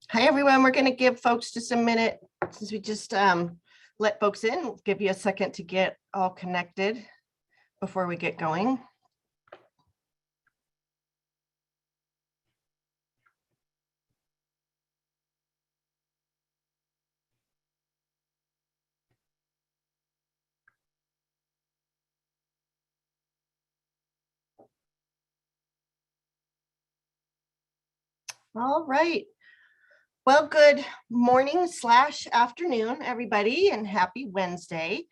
Hi, everyone. We're going to give folks just a minute since we just let folks in. We'll give you a second to get all connected before we get going. All right. Well, good morning / afternoon, everybody, and happy Wednesday.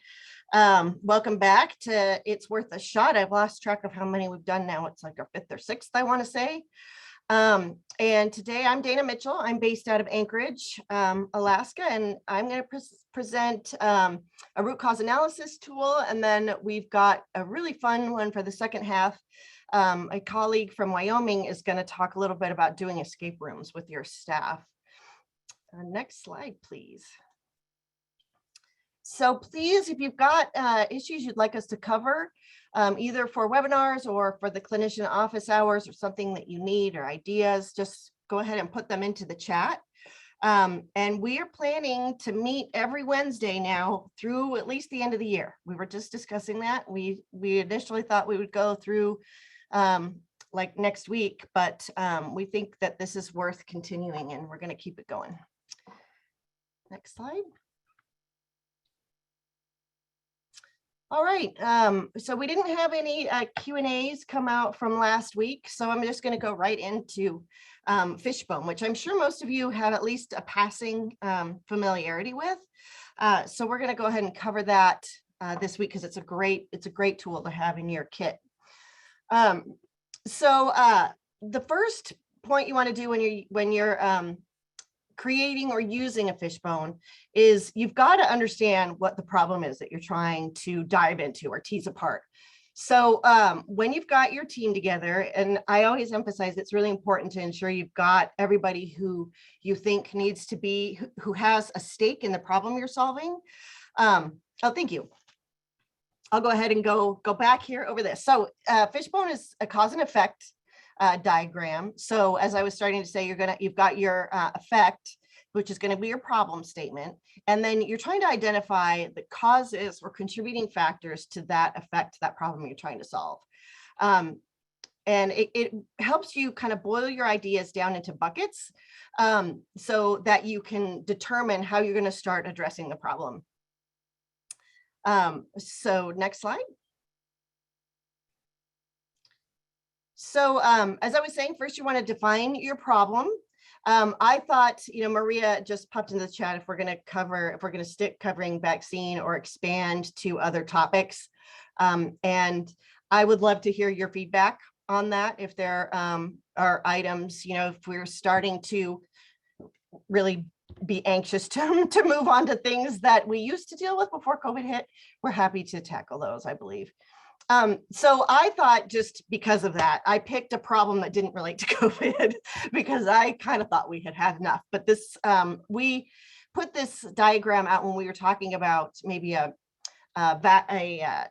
Welcome back to It's Worth a Shot. I've lost track of how many we've done now. It's like our 5th or 6th, I want to say. And today I'm Dana Mitchell. I'm based out of Anchorage, Alaska, and I'm going to present a root cause analysis tool. And then we've got a really fun one for the second half. A colleague from Wyoming is going to talk a little bit about doing escape rooms with your staff. Next slide, please. So please, if you've got issues you'd like us to cover, either for webinars or for the clinician office hours or something that you need or ideas, just go ahead and put them into the chat. And we are planning to meet every Wednesday now through at least the end of the year. We were just discussing that. We initially thought we would go through like next week, but we think that this is worth continuing and we're going to keep it going. Next slide. All right, so we didn't have any Q&As come out from last week, so I'm just going to go right into fishbone, which I'm sure most of you have at least a passing familiarity with. So we're going to go ahead and cover that this week because it's a great tool to have in your kit. So the first point you want to do when you're creating or using a fishbone is you've got to understand what the problem is that you're trying to dive into or tease apart. So when you've got your team together, and I always emphasize it's really important to ensure you've got everybody who you think needs to be, who has a stake in the problem you're solving. Oh, thank you. I'll go ahead and go back here over this. So fishbone is a cause and effect diagram. So as I was starting to say, you've got your effect, which is going to be your problem statement. And then you're trying to identify the causes or contributing factors to that effect, that problem you're trying to solve. And it helps you kind of boil your ideas down into buckets so that you can determine how you're going to start addressing the problem. So next slide. So as I was saying, first you want to define your problem. I thought, Maria just popped into the chat if we're going to stick covering vaccine or expand to other topics. And I would love to hear your feedback on that. If there are items, if we're starting to really be anxious to move on to things that we used to deal with before COVID hit, we're happy to tackle those, I believe. So I thought just because of that, I picked a problem that didn't relate to COVID because I kind of thought we had enough. But this, we put this diagram out when we were talking about maybe a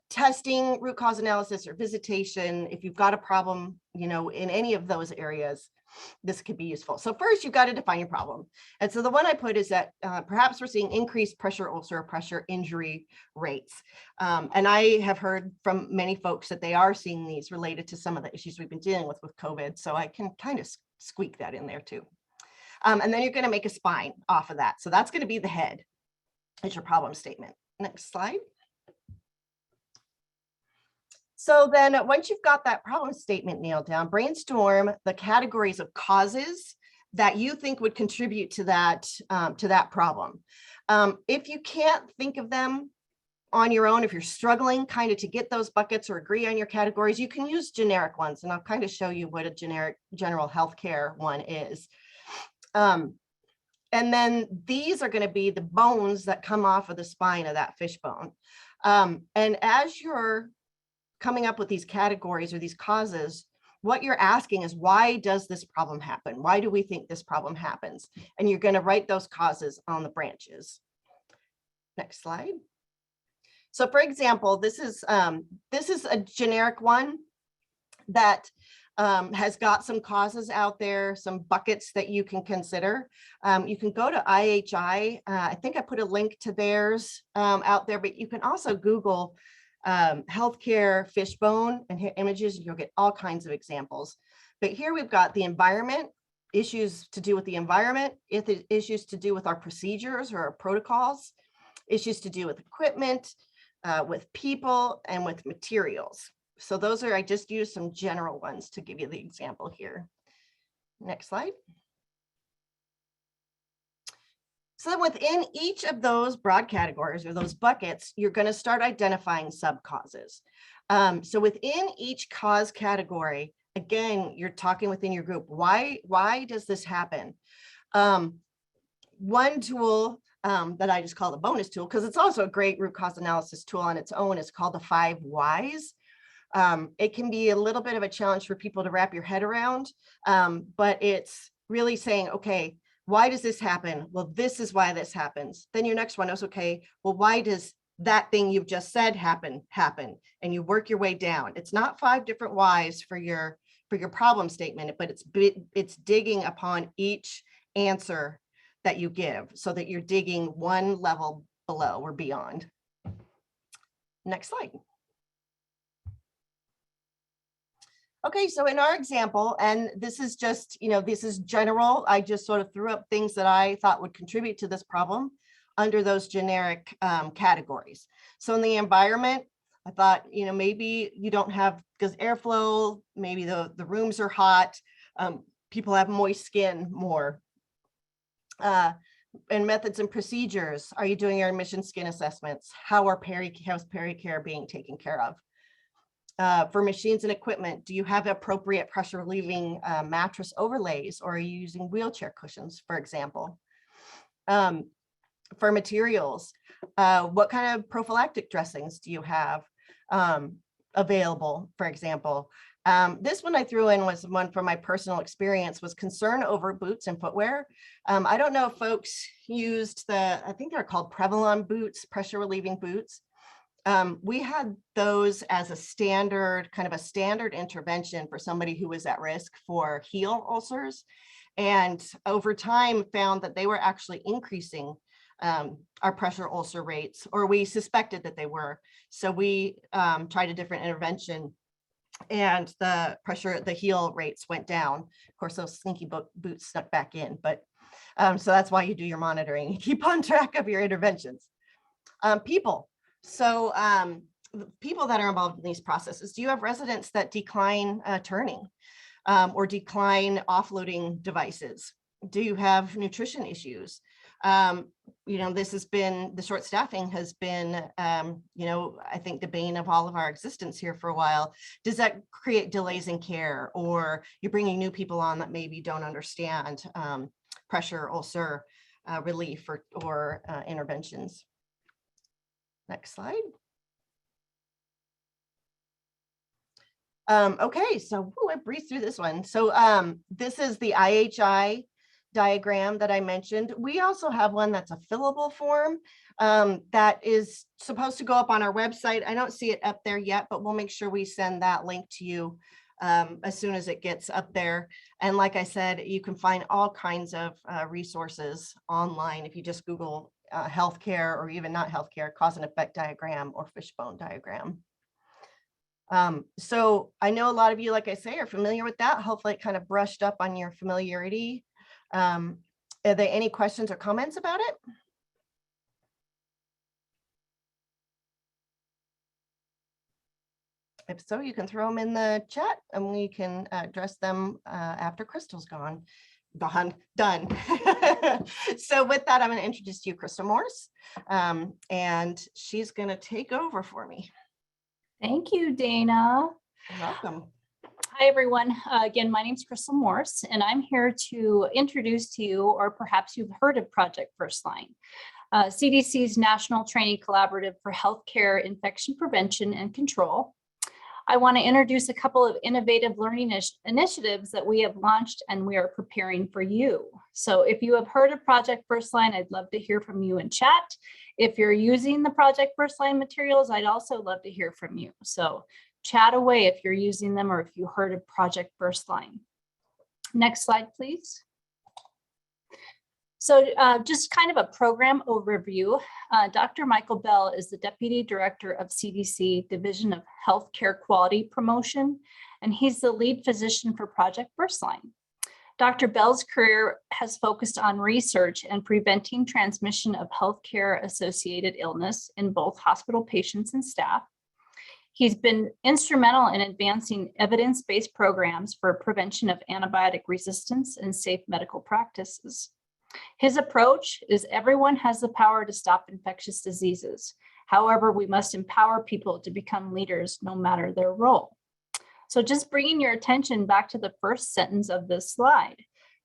testing root cause analysis or visitation. If you've got a problem, in any of those areas, this could be useful. So first, you've got to define your problem. And so the one I put is that perhaps we're seeing increased pressure ulcer, pressure injury rates. And I have heard from many folks that they are seeing these related to some of the issues we've been dealing with COVID. So I can kind of squeak that in there too. And then you're going to make a spine off of that. So that's going to be the head. It's your problem statement. Next slide. So then once you've got that problem statement nailed down, brainstorm the categories of causes that you think would contribute to that problem. If you can't think of them on your own, if you're struggling kind of to get those buckets or agree on your categories, you can use generic ones. And I'll kind of show you what a general healthcare one is. And then these are going to be the bones that come off of the spine of that fishbone. And as you're coming up with these categories or these causes, what you're asking is, why does this problem happen? Why do we think this problem happens? And you're going to write those causes on the branches. Next slide. So for example, this is a generic one that has got some causes out there, some buckets that you can consider. You can go to IHI. I think I put a link to theirs out there, but you can also Google healthcare fishbone and hit images, and you'll get all kinds of examples. But here we've got the environment, issues to do with the environment, issues to do with our procedures or our protocols, issues to do with equipment, with people, and with materials. So those are, I just used some general ones to give you the example here. Next slide. So then within each of those broad categories or those buckets, you're going to start identifying sub-causes. So within each cause category, again, you're talking within your group. Why does this happen? One tool that I just call the bonus tool, because it's also a great root cause analysis tool on its own, is called the 5 whys. It can be a little bit of a challenge for people to wrap your head around, but it's really saying, okay, why does this happen? Well, this is why this happens. Then your next one is, okay, well, why does that thing you've just said happen? And you work your way down. It's not 5 different whys for your problem statement, but it's digging upon each answer that you give so that you're digging one level below or beyond. Next slide. Okay, so in our example, and this is just, this is general. I just sort of threw up things that I thought would contribute to this problem under those generic categories. So in the environment, I thought, maybe you don't have, because airflow, maybe the rooms are hot, people have moist skin more. And methods and procedures, are you doing your emission skin assessments? How's pericare being taken care of? For machines and equipment, do you have appropriate pressure relieving mattress overlays, or are you using wheelchair cushions, for example? For materials, what kind of prophylactic dressings do you have available, for example? This one I threw in was one from my personal experience, was concern over boots and footwear. I don't know if folks used I think they're called Prevalon boots, pressure relieving boots. We had those as a standard intervention for somebody who was at risk for heel ulcers, and over time found that they were actually increasing our pressure ulcer rates, or we suspected that they were. So we tried a different intervention, and the heel rates went down. Of course, those sneaky boots snuck back in, but so that's why you do your monitoring. You keep on track of your interventions. People. So people that are involved in these processes, do you have residents that decline turning or decline offloading devices? Do you have nutrition issues? This has been, the short staffing has been, I think the bane of all of our existence here for a while. Does that create delays in care, or you're bringing new people on that maybe don't understand pressure ulcer relief or interventions? Next slide. Okay, so I breezed through this one. So this is the IHI diagram that I mentioned. We also have one that's a fillable form that is supposed to go up on our website. I don't see it up there yet, but we'll make sure we send that link to you as soon as it gets up there. And like I said, you can find all kinds of resources online if you just Google healthcare, or even not healthcare, cause and effect diagram or fishbone diagram. So I know a lot of you, like I say, are familiar with that. Hopefully it kind of brushed up on your familiarity. Are there any questions or comments about it? If so, you can throw them in the chat and we can address them after Crystal's done. So with that, I'm going to introduce to you Crystal Morse, and she's going to take over for me. Thank you, Dana. You're welcome. Hi, everyone. Again, my name is Crystal Morse, and I'm here to introduce to you, or perhaps you've heard of Project Firstline, CDC's National Training Collaborative for Healthcare Infection Prevention and Control. I want to introduce a couple of innovative learning initiatives that we have launched and we are preparing for you. So if you have heard of Project Firstline, I'd love to hear from you in chat. If you're using the Project Firstline materials, I'd also love to hear from you. So Chat away if you're using them or if you heard of Project Firstline. Next slide, please. So just kind of a program overview. Dr. Michael Bell is the Deputy Director of CDC Division of Healthcare Quality Promotion, and he's the lead physician for Project Firstline. Dr. Bell's career has focused on research and preventing transmission of healthcare-associated illness in both hospital patients and staff. He's been instrumental in advancing evidence-based programs for prevention of antibiotic resistance and safe medical practices. His approach is everyone has the power to stop infectious diseases. However, we must empower people to become leaders no matter their role. So just bringing your attention back to the first sentence of this slide.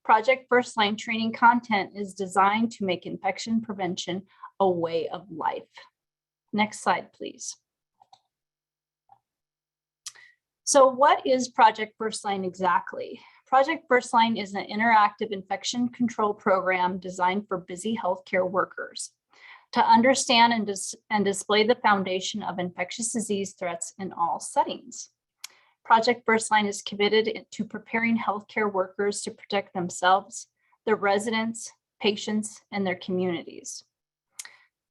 Project Firstline training content is designed to make infection prevention a way of life. Next slide, please. So what is Project Firstline exactly? Project Firstline is an interactive infection control program designed for busy healthcare workers to understand and display the foundation of infectious disease threats in all settings. Project Firstline is committed to preparing healthcare workers to protect themselves, their residents, patients, and their communities.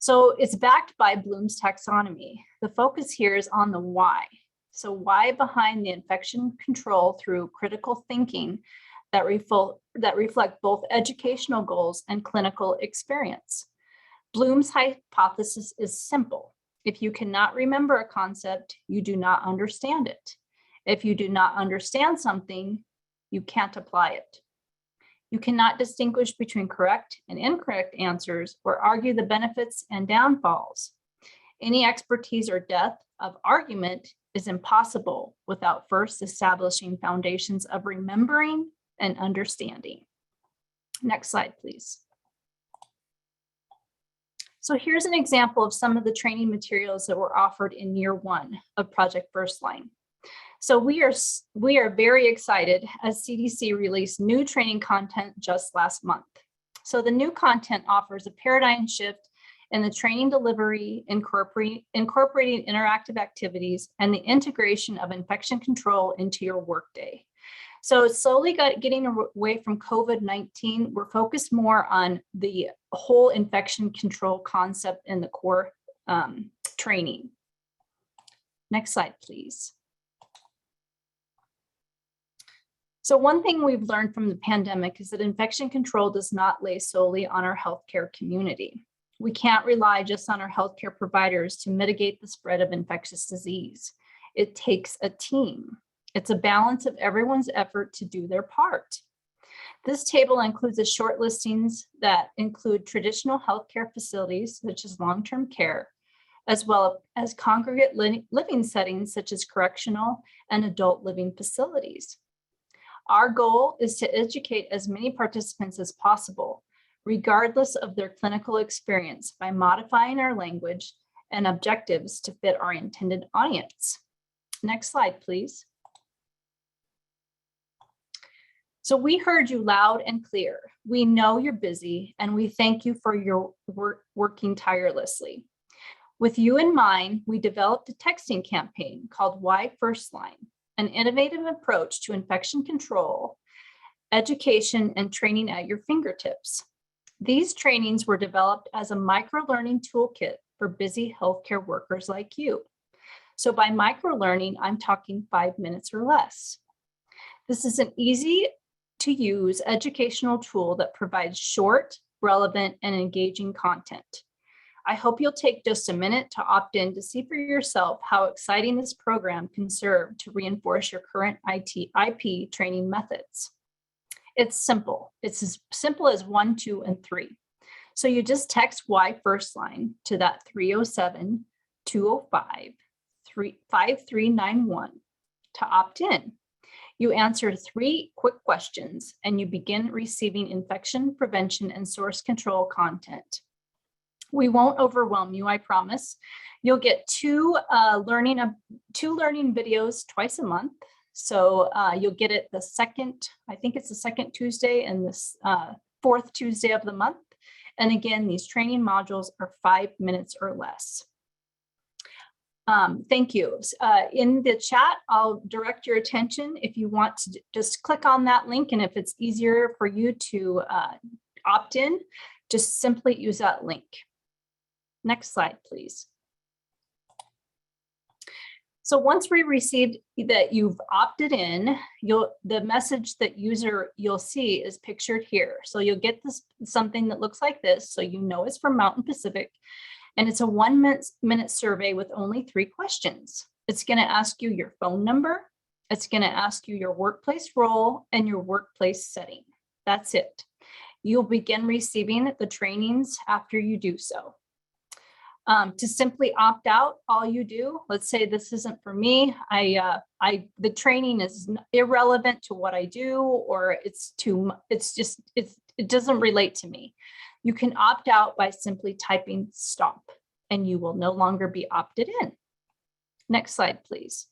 So it's backed by Bloom's taxonomy. The focus here is on the why. So why behind the infection control through critical thinking that reflect both educational goals and clinical experience. Bloom's hypothesis is simple. If you cannot remember a concept, you do not understand it. If you do not understand something, you can't apply it. You cannot distinguish between correct and incorrect answers or argue the benefits and downfalls. Any expertise or depth of argument is impossible without first establishing foundations of remembering and understanding. Next slide, please. So here's an example of some of the training materials that were offered in year one of Project Firstline. So we are very excited as CDC released new training content just last month. So the new content offers a paradigm shift in the training delivery, incorporating interactive activities and the integration of infection control into your workday. So slowly getting away from COVID-19, we're focused more on the whole infection control concept in the core training. Next slide, please. So one thing we've learned from the pandemic is that infection control does not lay solely on our healthcare community. We can't rely just on our healthcare providers to mitigate the spread of infectious disease. It takes a team. It's a balance of everyone's effort to do their part. This table includes a short listings that include traditional healthcare facilities, such as long-term care, as well as congregate living settings, such as correctional and adult living facilities. Our goal is to educate as many participants as possible, regardless of their clinical experience, by modifying our language and objectives to fit our intended audience. Next slide, please. So we heard you loud and clear. We know you're busy and we thank you for your working tirelessly. With you in mind, we developed a texting campaign called Why Firstline, an innovative approach to infection control, education, and training at your fingertips. These trainings were developed as a micro-learning toolkit for busy healthcare workers like you. So by micro-learning, I'm talking 5 minutes or less. This is an easy-to-use educational tool that provides short, relevant, and engaging content. I hope you'll take just a minute to opt in to see for yourself how exciting this program can serve to reinforce your current IP training methods. It's simple. It's as simple as 1, 2, and 3. So you just text Why Firstline to that 307-205-5391 to opt in. You answer 3 quick questions and you begin receiving infection prevention and source control content. We won't overwhelm you, I promise. You'll get two learning videos twice a month. So you'll get it the second, I think it's the second Tuesday and this fourth Tuesday of the month. And again, these training modules are 5 minutes or less. Thank you. In the chat, I'll direct your attention if you want to just click on that link. And if it's easier for you to opt in, just simply use that link. Next slide, please. So once we received that you've opted in, the message that you'll see is pictured here. So you'll get this something that looks like this. So you know it's from Mountain Pacific. And it's a 1 minute survey with only 3 questions. It's going to ask you your phone number. It's going to ask you your workplace role and your workplace setting. That's it. You'll begin receiving the trainings after you do so. To simply opt out, all you do, let's say this isn't for me. The training is irrelevant to what I do, or it doesn't relate to me. You can opt out by simply typing stop, and you will no longer be opted in. Next slide, please.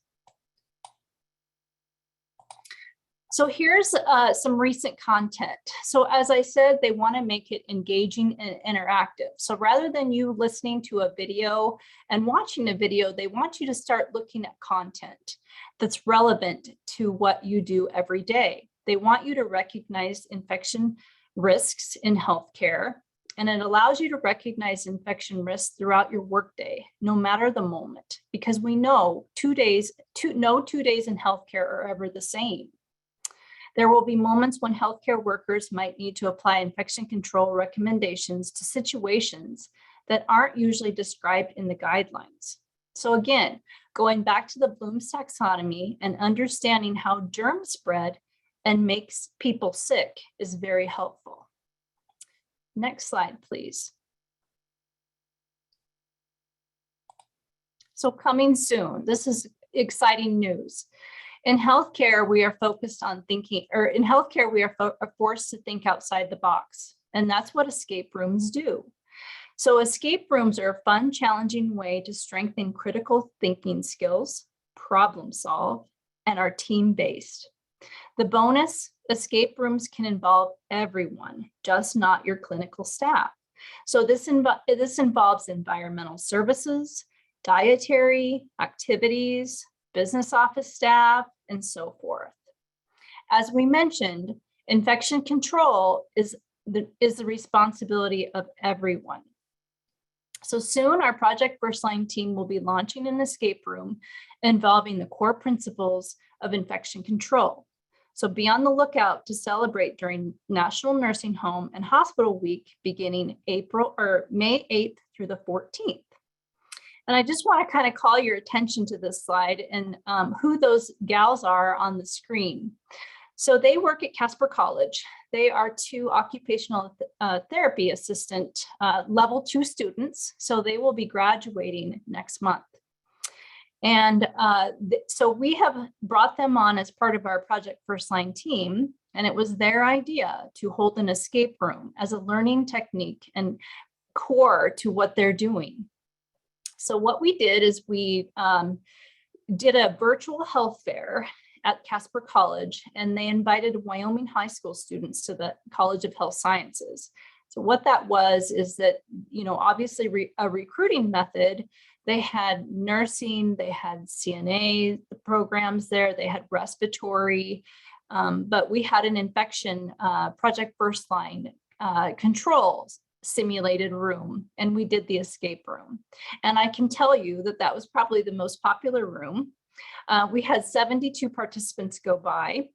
So here's some recent content. So as I said, they want to make it engaging and interactive. So rather than you listening to a video and watching a video, they want you to start looking at content that's relevant to what you do every day. They want you to recognize infection risks in healthcare, and it allows you to recognize infection risks throughout your workday, no matter the moment, because we know no 2 days in healthcare are ever the same. There will be moments when healthcare workers might need to apply infection control recommendations to situations that aren't usually described in the guidelines. So again, going back to the Bloom's taxonomy and understanding how germs spread and makes people sick is very helpful. Next slide, please. So coming soon, this is exciting news. In healthcare, we are focused on thinking, or in healthcare, we are forced to think outside the box. And that's what escape rooms do. So escape rooms are a fun, challenging way to strengthen critical thinking skills, problem solve, and are team-based. The bonus, escape rooms can involve everyone, just not your clinical staff. So this involves environmental services, dietary activities, business office staff, and so forth. As we mentioned, infection control is the responsibility of everyone. So soon our Project Firstline team will be launching an escape room involving the core principles of infection control. So be on the lookout to celebrate during National Nursing Home and Hospital Week beginning May 8th through the 14th. And I just want to kind of call your attention to this slide and who those gals are on the screen. So they work at Casper College. They are 2 occupational therapy assistant level 2 students. So they will be graduating next month. And so we have brought them on as part of our Project Firstline team. And it was their idea to hold an escape room as a learning technique and core to what they're doing. So what we did is we did a virtual health fair at Casper College, and they invited Wyoming high school students to the College of Health Sciences. So what that was is that, obviously a recruiting method, they had nursing, they had CNA programs there, they had respiratory, but we had an infection Project Firstline controls simulated room, and we did the escape room. And I can tell you that that was probably the most popular room. We had 72 participants go by.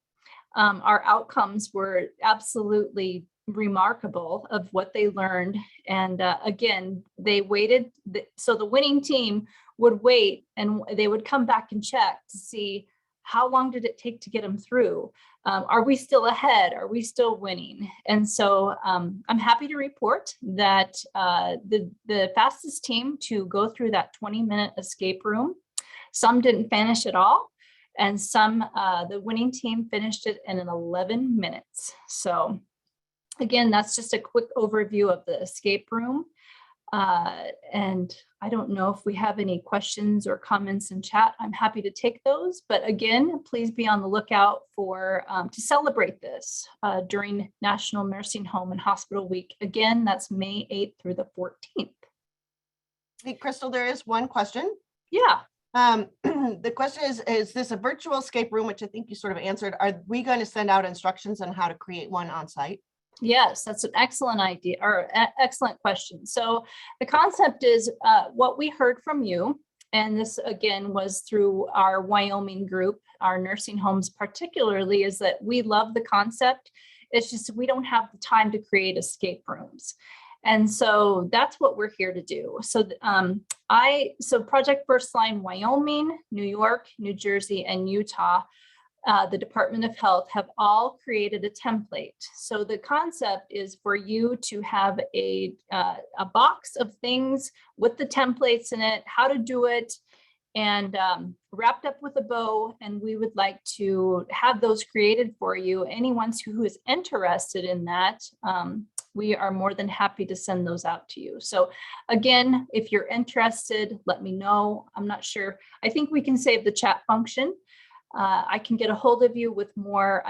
Our outcomes were absolutely remarkable of what they learned. And again, they waited. So the winning team would wait and they would come back and check to see how long did it take to get them through? Are we still ahead? Are we still winning? And so I'm happy to report that the fastest team to go through that 20-minute escape room, some didn't finish at all, and some, the winning team finished it in 11 minutes. So again, that's just a quick overview of the escape room. And I don't know if we have any questions or comments in chat. I'm happy to take those, but again, please be on the lookout for to celebrate this during National Nursing Home and Hospital Week. Again, that's May 8th through the 14th. Hey, Crystal, there is one question. Yeah. The question is this a virtual escape room, which I think you sort of answered. Are we going to send out instructions on how to create one on site? Yes, that's an excellent idea or excellent question. So the concept is what we heard from you, and this again was through our Wyoming group, our nursing homes particularly, is that we love the concept. It's just we don't have the time to create escape rooms. And so that's what we're here to do. So so Project Firstline Wyoming, New York, New Jersey, and Utah, the Department of Health have all created a template. So the concept is for you to have a box of things with the templates in it, how to do it, and wrapped up with a bow. And we would like to have those created for you. Anyone who is interested in that, we are more than happy to send those out to you. So again, if you're interested, let me know. I'm not sure. I think we can save the chat function. I can get a hold of you with more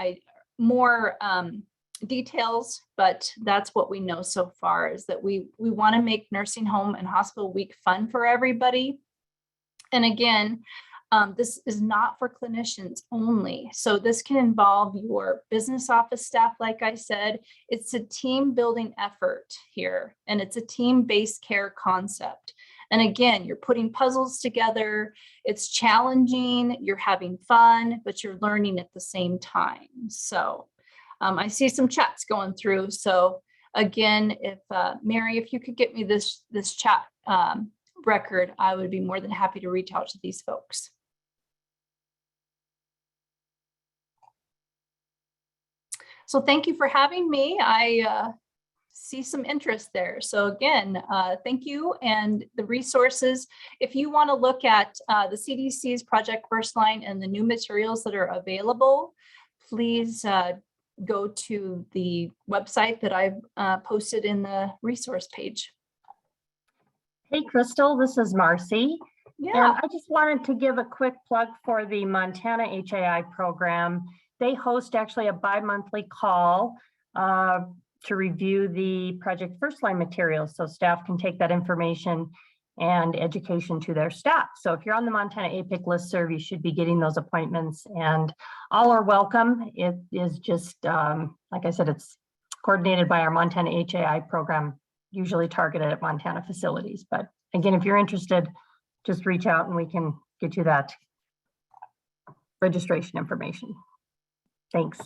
details, but that's what we know so far, is that we want to make Nursing Home and Hospital Week fun for everybody. And again, this is not for clinicians only. So this can involve your business office staff. Like I said, it's a team building effort here, and it's a team-based care concept. And again, you're putting puzzles together. It's challenging, you're having fun, but you're learning at the same time. So I see some chats going through. So again, if Mary, if you could get me this chat record, I would be more than happy to reach out to these folks. So thank you for having me. I see some interest there. So again, thank you. And the resources, if you want to look at the CDC's Project Firstline and the new materials that are available, please go to the website that I've posted in the resource page. Hey, Crystal, this is Marcy. Yeah. And I just wanted to give a quick plug for the Montana HAI program. They host actually a bi-monthly call to review the Project Firstline materials, so staff can take that information and education to their staff. So if you're on the Montana APIC listserv, you should be getting those appointments, and all are welcome. It is just, like I said, it's coordinated by our Montana HAI program, usually targeted at Montana facilities. But again, if you're interested, just reach out and we can get you that registration information. Thanks.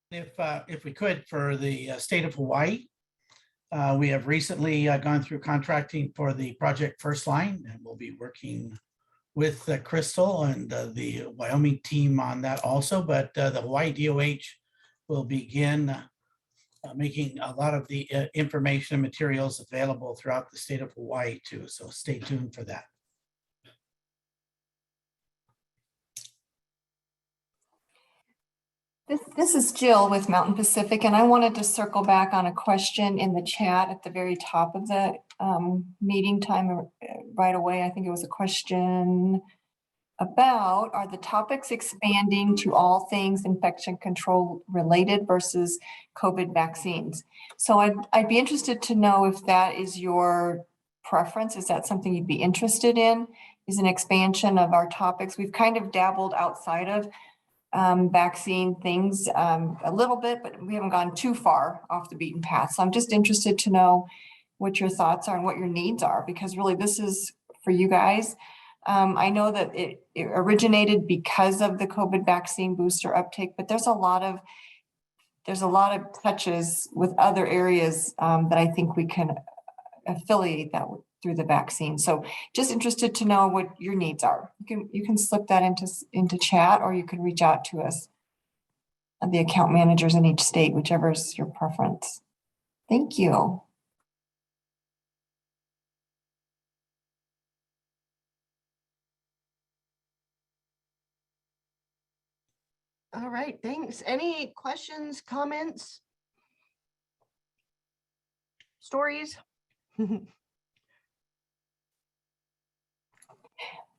If we could, for the state of Hawaii, we have recently gone through contracting for the Project Firstline, and we'll be working with Crystal and the Wyoming team on that also. But the Hawaii DOH will begin making a lot of the information and materials available throughout the state of Hawaii too. So stay tuned for that. This is Jill with Mountain Pacific, and I wanted to circle back on a question in the chat at the very top of the meeting time right away. I think it was a question about, are the topics expanding to all things infection control related versus COVID vaccines? So I'd be interested to know if that is your preference. Is that something you'd be interested in? Is an expansion of our topics? We've kind of dabbled outside of vaccine things a little bit, but we haven't gone too far off the beaten path. So I'm just interested to know what your thoughts are and what your needs are, because really this is for you guys. I know that it originated because of the COVID vaccine booster uptake, but there's a lot of touches with other areas that I think we can affiliate that through the vaccine. So just interested to know what your needs are. You can slip that into chat, or you can reach out to us, the account managers in each state, whichever is your preference. Thank you. All right, thanks. Any questions, comments, stories?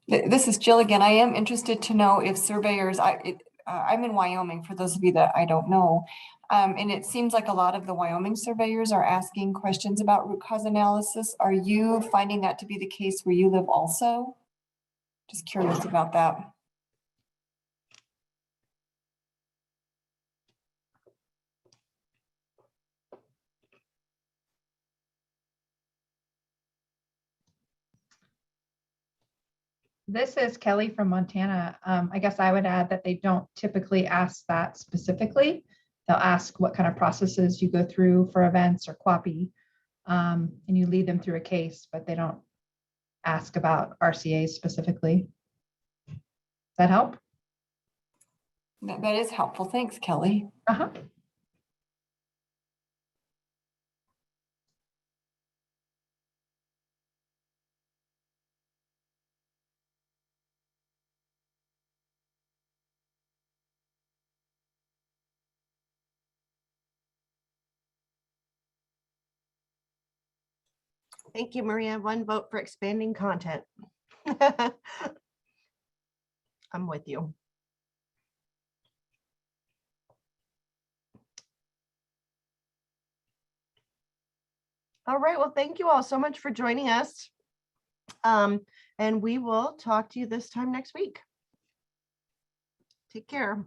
This is Jill again. I am interested to know if surveyors, I'm in Wyoming, for those of you that I don't know, and it seems like a lot of the Wyoming surveyors are asking questions about root cause analysis. Are you finding that to be the case where you live also? Just curious about that. This is Kelly from Montana. I guess I would add that they don't typically ask that specifically. They'll ask what kind of processes you go through for events or QAPI, and you lead them through a case, but they don't ask about RCAs specifically. Does that help? That is helpful. Thanks, Kelly. Uh-huh. Thank you, Maria. One vote for expanding content. I'm with you. All right, well, thank you all so much for joining us. And we will talk to you this time next week. Take care.